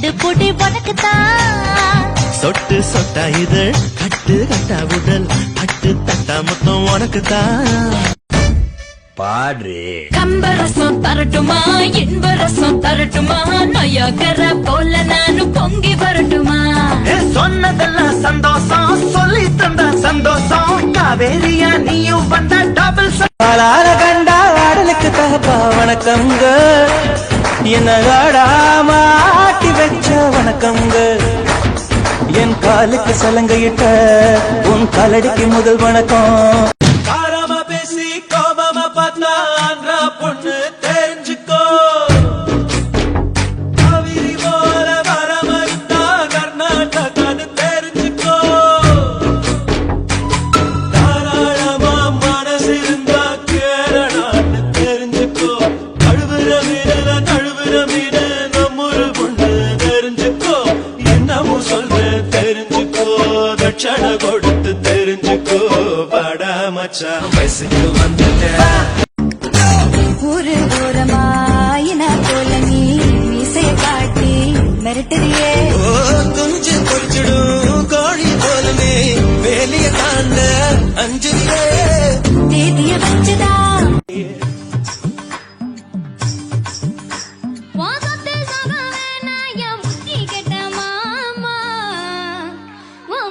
ரெண்டு போட்டி உனக்குத்தான். சொட்டு சொட்டா இதழ் கட்டு கட்டா உடல் பட்டு தட்டா மொத்தம் உனக்குத்தான். பாடு கம்பரசம் தரட்டுமா இன்பரசம் தரட்டுமா நொய்யக்கர போல நானும் பொங்கி வரட்டுமா. சொன்னதெல்லாம் சந்தோஷம் சொல்லி தந்த சந்தோஷம் காவேரியா நீயும் வந்த டபுள் கண்டா ஆடலுக்கு தகப்பா வணக்கம்ங்க என்ன ஆடாம ஆட்டி வச்ச வணக்கம்ங்க என் காலுக்கு சலங்கையிட்ட உன் காலடிக்கு முதல் வணக்கம். காரமா பேசி கோபமா பார்த்தா ஆந்திரா பொண்ணு தெரிஞ்சுக்கோ காவிரி போல வரம் இருந்தா கர்நாடகான்னு தெரிஞ்சுக்கோ தாராளமா மனசு இருந்தா கேரளான்னு தெரிஞ்சுக்கோ கழுவுற மீன நம்மொரு பொண்ணு தெரிஞ்சுக்கோ என்னமோ சொல்ற தெரிஞ்சுக்கோ தட்சண கொடுத்து தெரிஞ்சுக்கோ படா மச்சான் வயசுக்கு வந்துட்டேன். ஒரு ஓரமாயின போல நீ மீசைய காட்டி மிரட்டுறியே. குஞ்சு பொறிச்சிடும் கோழி போலமே வேலிய தாண்ட அஞ்சுறியே. தேதிய வச்சுதா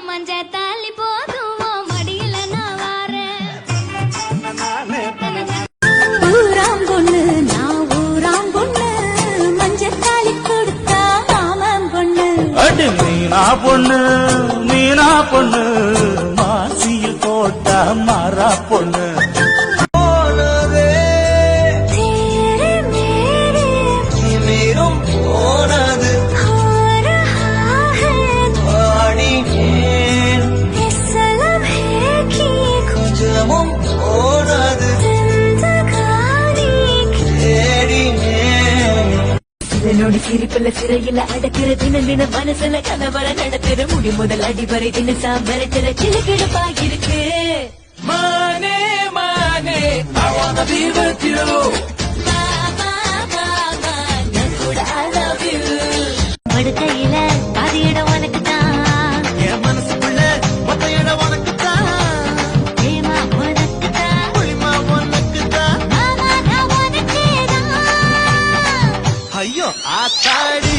மஞ்ச தாலி போதும் மடியில நான் வாரேன். ஊராம் பொண்ணு நான் ஊராம் பொண்ணு மஞ்ச தாலி கொடுத்தா மாமன் பொண்ணு. அடி மீனா பொண்ணு மாசியில் போட்டா மாறா பொண்ணு. என்னோட சிரிப்புல சிறையில அடக்கிற தின மனசுல கலவர நடத்துற முடி முதல் அடிவரை தினசா மிரட்டுற கிளுகிழப்பாயிருக்கு. மானே மானே I wanna be with you. கூட I love you. படுக்கையில பாதி இடம் உனக்குதான் என் மனசுக்குள்ள மொத்த இடம் உனக்குத்தான். ஏமா உனக்குதான் புளிமா உனக்குத்தான். மாமா நான் உனக்கேதான். ஐயோ ஆத்தாடி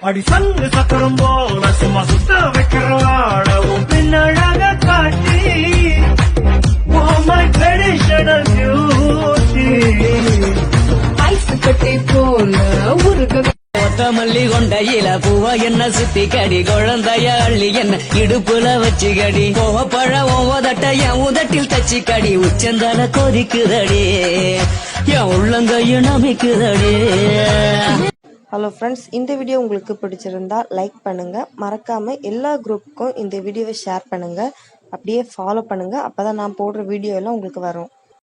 அடி சங்கு சக்கரம் போல சும்மா சுத்த வைக்கிறவாடவும் பின்னழக காட்டி my traditional beauty. ஐஸ் கட்டி போல உருக மல்லி கொண்டையில பூவா என்ன சுத்தி கடி குழந்தைய அள்ளி என்ன இடுப்புல வச்சு கடி கோவப்பழ ஓதட்ட என் உதட்டில் தச்சு கடி உச்சந்தால கொதிக்குதடி என் உள்ளங்கையும் நமிக்குதடி. ஹலோ ஃப்ரெண்ட்ஸ், இந்த வீடியோ உங்களுக்கு பிடிச்சிருந்தா லைக் பண்ணுங்க, மறக்காம எல்லா குரூப்புக்கும் இந்த வீடியோவை ஷேர் பண்ணுங்க, அப்படியே ஃபாலோ பண்ணுங்க. அப்பதான் நான் போடுற வீடியோ எல்லாம் உங்களுக்கு வரும்.